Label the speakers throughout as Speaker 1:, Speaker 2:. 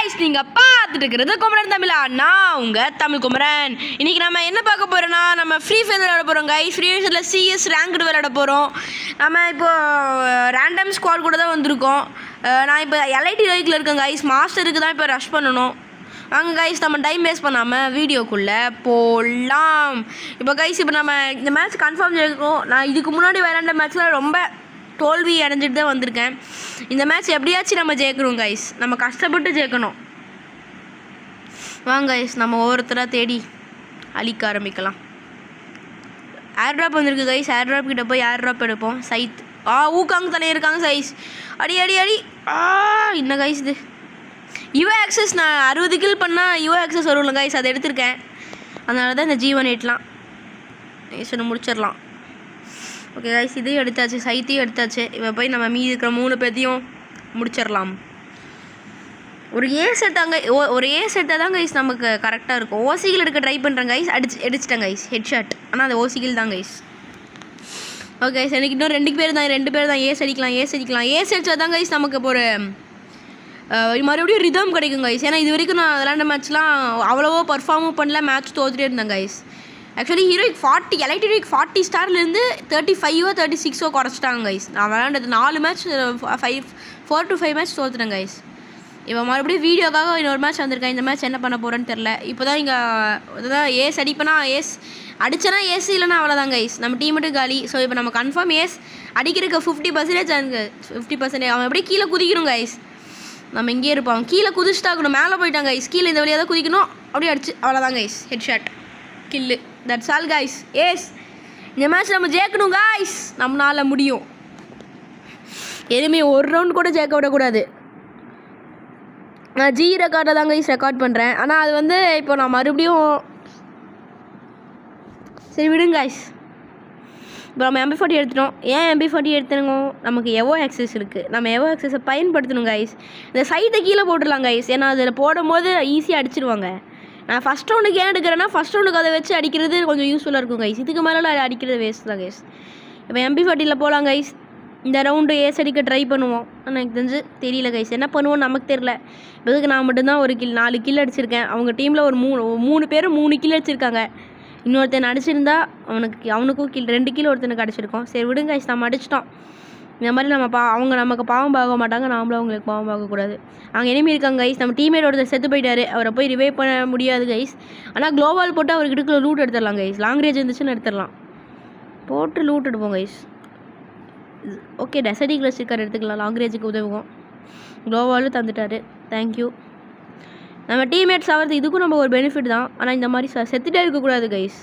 Speaker 1: Guys நீங்க பார்த்துட்டு இருக்கிறது குமரன் தமிழா. நான் உங்க தமிழ் குமரன். இன்னைக்கு நம்ம என்ன பார்க்க போறோம்னா நம்ம ஃப்ரீ ஃபயர் விளையாட போறோம் गाइस. ஃப்ரீ ஃபயர்ல CS ரேங்க்டு விளையாட போறோம். நம்ம இப்போ ரேண்டம் ஸ்குவாட் கூட தான் வந்திருக்கோம். நான் இப்போ LIT ரைக்ல இருக்கேன் गाइस. மாஸ்டருக்கு தான் இப்போ ரஷ் பண்ணனும். வாங்க गाइस நம்ம டைம் வேஸ்ட் பண்ணாம வீடியோக்குள்ள போலாம். இப்போ गाइस இப்போ நம்ம இந்த மேட்ச் கன்ஃபார்ம் ஜெயிக்கணும். நான் இதுக்கு முன்னாடி விளையாண்ட மேட்ச்ல ரொம்ப தோல்வி அடைஞ்சிட்டு தான் வந்திருக்கேன். இந்த மேட்ச் எப்படியாச்சும் நம்ம ஜெயிக்கணும் गाइस. நம்ம கஷ்டப்பட்டு ஜெயிக்கணும். வாங்க गाइस நம்ம ஒவ்வொருத்தராக தேடி அழிக்க ஆரம்பிக்கலாம். ஏர் ட்ராப் வந்திருக்கு गाइस. ஏர் ட்ராப் கிட்ட போய் ஏர் ட்ராப் எடுப்போம். சைத் ஊக்காங்க தானே இருக்காங்க गाइस. அடி அடி அடி என்ன गाइस இது யுவோ ஆக்சஸ். நான் 60 கில் பண்ணால் யுவோ ஆக்சஸ் வரும்ல गाइस. அதை எடுத்திருக்கேன். அதனால தான் இந்த G1 8லாம் சரி முடிச்சிடலாம். ஓகே गाइस இதையும் எடுத்தாச்சு, சைத்தையும் எடுத்தாச்சு. இப்போ போய் நம்ம மீதி இருக்கிற 3 பேர்த்தையும் முடிச்சிடலாம். ஒரு ஏ செட்டாங்க ஒரு ஏ செட்டாக தான் गाइस நமக்கு கரெக்டாக இருக்கும். ஓசிகள் எடுக்க ட்ரை பண்ணுறேன் गाइस. அடிச்சிட்டேன் गाइस ஹெட் ஷாட். ஆனால் அது ஓசிகள் தான் गाइस. ஓகே गाइस எனக்கு இன்னும் 2 பேர் தான் ஏஸ் அடிக்கலாம். ஏஸ் அடிச்சா தான் गाइस நமக்கு இப்போ ஒரு மறுபடியும் ரிதம் கிடைக்கும் गाइस. ஏன்னா இது வரைக்கும் நான் விளாண்ட மேட்ச்லாம் அவ்வளோவோ பர்ஃபார்மும் பண்ணல. மேட்ச் தோத்துட்டே இருந்தேன் guys. Actually heroic 40 LIT heroic 40 ஸ்டார்லேருந்து 35 36 குறைச்சிட்டாங்க गाइस. நான் விளாண்டது 4 மேட்ச் 4 to 5 மேட்ச் தோத்துட்டேன் गाइस. இப்போ மறுபடியும் வீடியோக்காக இன்னொரு மேட்ச் வந்திருக்கேன். இந்த மேட்ச் என்ன பண்ண போகிறேன்னு தெரில. இப்போ தான் இங்கே இதுதான் ஏஸ் அடிப்பேனா ஏஸ் அடிச்சேன்னா ஏஸ் இல்லைனா அவ்வளோதான் गाइस. நம்ம டீம் மட்டும் காலி. ஸோ இப்போ நம்ம கன்ஃபார்ம் ஏஸ் அடிக்கிறதுக்கு 50% அங்கே 50%. அவன் அப்படியே கீழே குதிக்கணும் गाइस. நம்ம இங்கேயே இருப்போம். கீழே குதிச்சுட்டாக்கணும். மேலே போயிட்டாங்க गाइस. கீழே இந்த வழியாக தான் குதிக்கணும். அப்படியே அடிச்சு அவ்வளோதான் guys. Head shot kill. That's all guys. ஏஸ் இந்த மேட்ச் நம்ம ஜெயிக்கணும் गाइस. நம்மளால முடியும். எதுவுமே ஒரு ரவுண்ட் கூட ஜெயிக்க விடக்கூடாது. நான் G ரெக்கார்டை தான் गाइस ரெக்கார்ட் பண்ணுறேன். ஆனால் அது வந்து இப்போ நான் மறுபடியும் சரி விடுங்க गाइस. இப்போ நம்ம MP40 எடுத்துட்டோம். ஏன் MP40 எடுத்துனோம்? நமக்கு எவோ ஆக்சஸ் இருக்குது. நம்ம எவோ ஆக்சஸை பயன்படுத்தணும் गाइस. இந்த சைட்டை கீழே போட்டுடலாம் गाइस. ஏன்னா அதில் போடும்போது ஈஸியாக அடிச்சிடுவாங்க. நான் ஃபஸ்ட் ரவுண்டுக்கு ஏன் எடுக்கிறேன்னா ஃபஸ்ட் ரவுண்டுக்கு அதை வச்சு அடிக்கிறது கொஞ்சம் யூஸ்ஃபுல்லாக இருக்கும் गाइस. இதுக்கு மேலே அடிக்கிறது வேஸ்ட் தான் गाइस. இப்போ MP40யில் போகலாம் गाइस. இந்த ரவுண்டு ஏஸ் அடிக்க ட்ரை பண்ணுவோம். ஆனால் எனக்கு தெரிஞ்சு தெரியல गाइस. என்ன பண்ணுவோம் நமக்கு தெரில. இதுக்கு நான் மட்டும்தான் 4 கில் அடிச்சிருக்கேன். அவங்க டீமில் ஒரு 3 பேர் 3 கில் அடிச்சிருக்காங்க. இன்னொருத்தன் அடிச்சிருந்தா அவனுக்கும் 2 கில் ஒருத்தனுக்கு அடிச்சிருக்கோம். சரி விடுங்க गाइस நம்ம அடிச்சிட்டோம். இந்த மாதிரி நம்ம அவங்க நமக்கு பாவம் பார்க்க மாட்டாங்க. நாமளும் அவங்களுக்கு பாவம் பார்க்கக்கூடாது. அங்கே எனிமி இருக்காங்க गाइस. நம்ம டீமேட் ஒருத்தர் செத்து போயிட்டாரு. அவரை போய் ரிவைவ் பண்ண முடியாது गाइस. ஆனால் க்ளோவால் போட்டு அவர்கிட்ட லூட் எடுத்துடலாம் गाइस. லாங் ரேஞ்ச் இருந்துச்சுன்னு எடுத்துடலாம். போட்டு லூட் எடுப்போம் गाइस. ஓகே டெசர்ட் ஈகிள் வச்சுருக்காரு, எடுத்துக்கலாம். லாங் ரேஞ்சுக்கு உதவுவோம். க்ளோவாலும் தந்துட்டாரு. தேங்க்யூ. நம்ம டீம்மேட்ஸ் ஆகிறது இதுக்கும் நம்ம ஒரு பெனிஃபிட் தான். ஆனால் இந்த மாதிரி செத்துட்டே இருக்கக்கூடாது गाइस.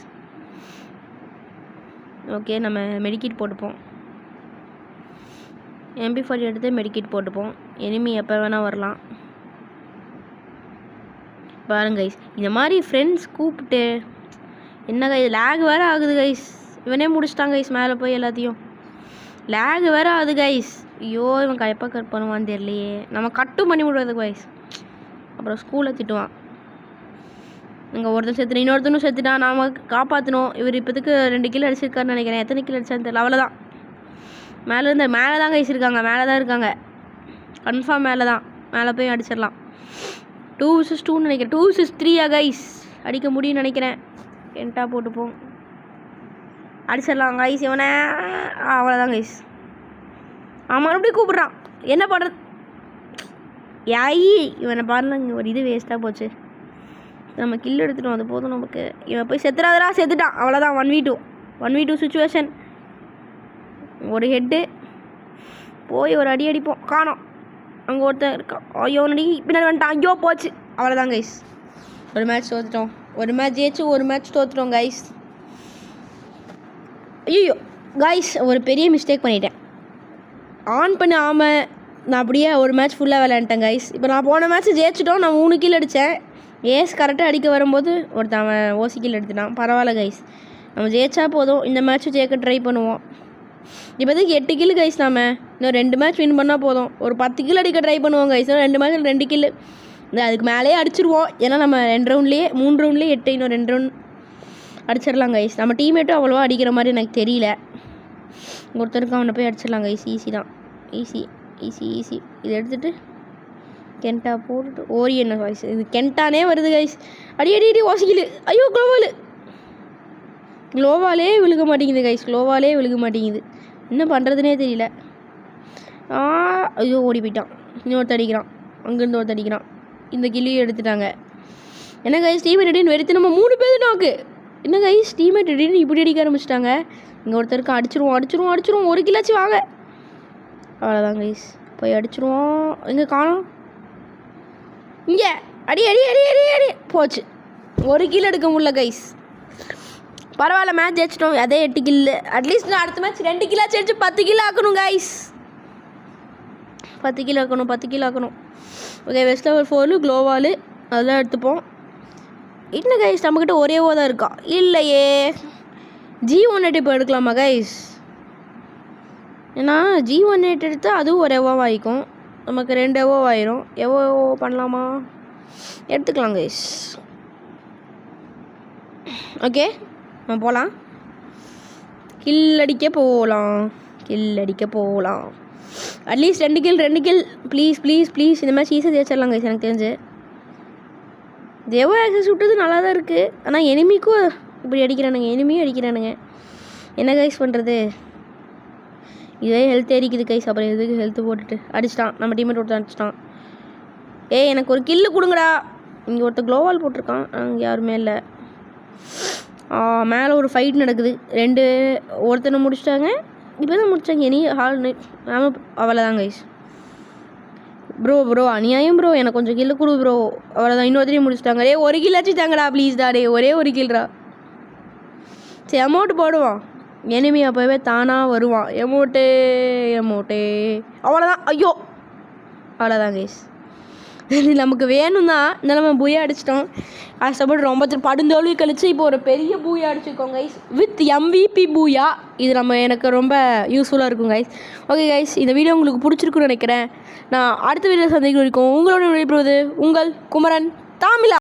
Speaker 1: ஓகே நம்ம மெடிக்கிட் போட்டுப்போம். MP40 எடுத்து மெடிக்கிட் போட்டுப்போம். எனிமி எப்போ வேணால் வரலாம். பாருங்க गाइस இந்த மாதிரி ஃப்ரெண்ட்ஸ் கூப்பிட்டு என்ன गाइस லேக் வேறு ஆகுது गाइस. இவனே முடிச்சிட்டாங்க गाइस. மேலே போய் எல்லாத்தையும் லேக் வேறு ஆகுது गाइस. ஐயோ இவன் எப்போ கட் பண்ணுவான்னு தெரியலையே. நம்ம கட்டும் பண்ணி விடுறது गाइस. அப்புறம் ஸ்கூலில் திட்டுவான். இங்கே ஒருத்தர் செத்துட்டு இன்னொருத்தனும் செத்துட்டான். நாம் காப்பாற்றணும். இவர் இப்போதுக்கு 2 கிலோ அடிச்சிருக்காருன்னு நினைக்கிறேன். எத்தனை கிலோ அடிச்சான்னு தெரியல. அவ்வளோதான். மேலே தான் गाइस இருக்காங்க. மேலே தான் இருக்காங்க. கன்ஃபார்ம் மேலே தான். மேலே போய் அடிச்சிடலாம். 2 vs 2ன்னு நினைக்கிறேன். 2 vs 3 गाइस அடிக்க முடியும்னு நினைக்கிறேன். என்ட்டா போட்டுப்போம். அடிச்சிடலாம் गाइस இவனை. அவ்வளோதான் गाइस. அவன் மறுபடியும் கூப்பிட்றான். என்ன பண்ணுறது இவனை பாருங்க. இங்கே ஒரு இது வேஸ்ட்டாக போச்சு. நம்ம கில் எடுத்துட்டோம். அது போதும் நமக்கு. இவன் போய் செத்துறாதரா. செத்துட்டான். அவ்வளோதான். 1v2 situation. ஒரு ஹெட்டு போய் ஒரு அடி அடிப்போம். காணோம். அங்கே ஒருத்தன் இருக்கான். ஐயோ நடி பின்னாடி வந்துட்டான். ஐயோ போச்சு. அவ்வளோதான் गाइस. ஒரு மேட்ச் தோத்துட்டோம். ஒரு மேட்ச் ஜெயிச்சு ஒரு மேட்ச் தோத்துட்டோம் गाइस. ஐயோ गाइस ஒரு பெரிய மிஸ்டேக் பண்ணிட்டேன். ஆன் பண்ணி நான் அப்படியே ஒரு மேட்ச் ஃபுல்லாக விளையாண்டேன் गाइस. இப்போ நான் போன மேட்ச் ஜெயிச்சிட்டோம். நான் 3 கில் அடித்தேன். ஏஸ் கரெக்டாக அடிக்க வரும்போது ஒருத்தன் ஓசி கில் எடுத்துட்டான். பரவாயில்ல गाइस. நம்ம ஜெயிச்சா போதும். இந்த மேட்ச்சும் ஜெயிக்க ட்ரை பண்ணுவோம். இப்போதைக்கு 8 கில் गाइस. நாம் இன்னும் 2 மேட்ச் வின் பண்ணால் போதும். ஒரு 10 கில் அடிக்க ட்ரை பண்ணுவோம் गाइस. 2 மேட்ச்சில் 2 கில். அதுக்கு மேலேயே அடிச்சிருவோம். ஏன்னா நம்ம 3 ரவுண்ட்லேயே 8 இன்னும் 2 ரவுண்ட் அடிச்சிடலாம் गाइस. நம்ம டீம்மேட்டும் அவ்வளோவா அடிக்கிற மாதிரி எனக்கு தெரியல. ஒருத்தருக்கு அவனை போய் அடிச்சிடலாம் गाइस. ஈஸி தான். ஈஸி. இதை எடுத்துகிட்டு கென்டா போட்டு ஓரியன் வாய்ஸ் இது கென்டானே வருது கைஸ். அடி அடி அடி வாசிக்கலு. ஐயோ க்ளோவாலே விழுக மாட்டேங்குது கைஸ். க்ளோவாலே விழுக மாட்டேங்குது. என்ன பண்ணுறதுனே தெரியல. ஐயோ ஓடி போயிட்டான். இன்னொருத்த அடிக்கிறான். அங்கேருந்து ஒருத்த அடிக்கிறான். இந்த கிளியை எடுத்துட்டாங்க. என்ன கைஸ் டீமேட் ரெடின்னு வெறுத்து நம்ம 3 பேர் நாக்கு. என்ன கைஸ் டீமேட் ரெடின்னு இப்படி அடிக்க ஆரம்பிச்சிட்டாங்க. இங்கே ஒருத்தருக்கு அடிச்சிருவோம் 1 கிலாச்சு வாங்க. அவ்வளோதான் கைஸ் போய் அடிச்சிருவோம். எங்கே காணோம். இங்கே அடி அடி அடி அடி அடி போச்சு. 1 கில் எடுக்க முடியல கைஸ். பரவாயில்ல மேட்ச் ஜெயிச்சிட்டோம். அதே 8 கில்லு. அட்லீஸ்ட் நான் அடுத்த மேட்ச் 2 கிலாச்சு அடிச்சு 10 கிலோ ஆக்கணும் கைஸ். 10 கிலோ ஆக்கணும். ஓகே வெஸ்ட் லெவல் 4 க்ளோவாலு அதெல்லாம் எடுத்துப்போம். என்ன கைஸ் நம்மக்கிட்ட ஒரே தான் இருக்கா இல்லையே. G1 இப்போ எடுக்கலாமா கைஸ்? ஏன்னா G1 எடுத்தால் அதுவும் ஒரு எவ்வளோ ஆகிக்கும். நமக்கு 2 எவ்வளோ ஆயிரும். எவ்வளோ பண்ணலாமா? எடுத்துக்கலாம் கைஸ். ஓகே நம்ம போகலாம். கில் அடிக்க போகலாம். அட்லீஸ்ட் 2 கில் ப்ளீஸ் இந்த மாதிரி ஈஸியாக ஜெயிச்சிடலாம் கைஸ். எனக்கு தெரிஞ்சு தேவோ ஆக்சஸ் விட்டது நல்லா தான் இருக்குது. ஆனால் எனிமிக்கும் இப்படி அடிக்கிறானுங்க. என்ன கைஸ் பண்ணுறது? இதே ஹெல்த் ஏறிக்குது கைஸ். அப்புறம் எதுக்கு ஹெல்த்து போட்டுட்டு அடிச்சிட்டான். நம்ம டீமேட் ஒருத்தர் அடிச்சிட்டான். எனக்கு ஒரு கில்லு கொடுங்கடா. இங்கே ஒருத்தர் க்ளோவால் போட்டிருக்கான். அங்கே யாருமே இல்லை. மேலே ஒரு ஃபைட் நடக்குது. 2 ஒருத்தனை முடிச்சிட்டாங்க. இப்போ தான் முடிச்சாங்க. அவ்வளோதான் கைஸ். ப்ரோ அநியாயம் ப்ரோ. எனக்கு கொஞ்சம் கில்லு கொடு ப்ரோ. அவ்வளோதான். இன்னொருத்தரையும் முடிச்சிட்டாங்க. 1 கில்லாச்சு தாங்கடா ப்ளீஸ் டா. ஒரே 1 கில்ரா. சரி அமௌண்ட் போடுவான். எனிமி அப்போவே தானாக வருவான். எமௌண்ட்டு அவ்வளோதான். ஐயோ அவ்வளோதான் கைஸ். நமக்கு வேணும் தான். இந்த நம்ம பூயா அடிச்சிட்டோம். கஷ்டப்பட்டு ரொம்ப படுந்தோல்வி கழிச்சு இப்போ ஒரு பெரிய பூயா அடிச்சிருக்கோம் கைஸ். வித் MVP பூயா. இது எனக்கு ரொம்ப யூஸ்ஃபுல்லாக இருக்கும் கைஸ். ஓகே கைஸ் இந்த வீடியோ உங்களுக்கு பிடிச்சிருக்குன்னு நினைக்கிறேன். நான் அடுத்த வீடியோ சந்திக்க வரைக்கும் உங்களோட விடைபெறுவது உங்கள் குமரன் தாமிலா.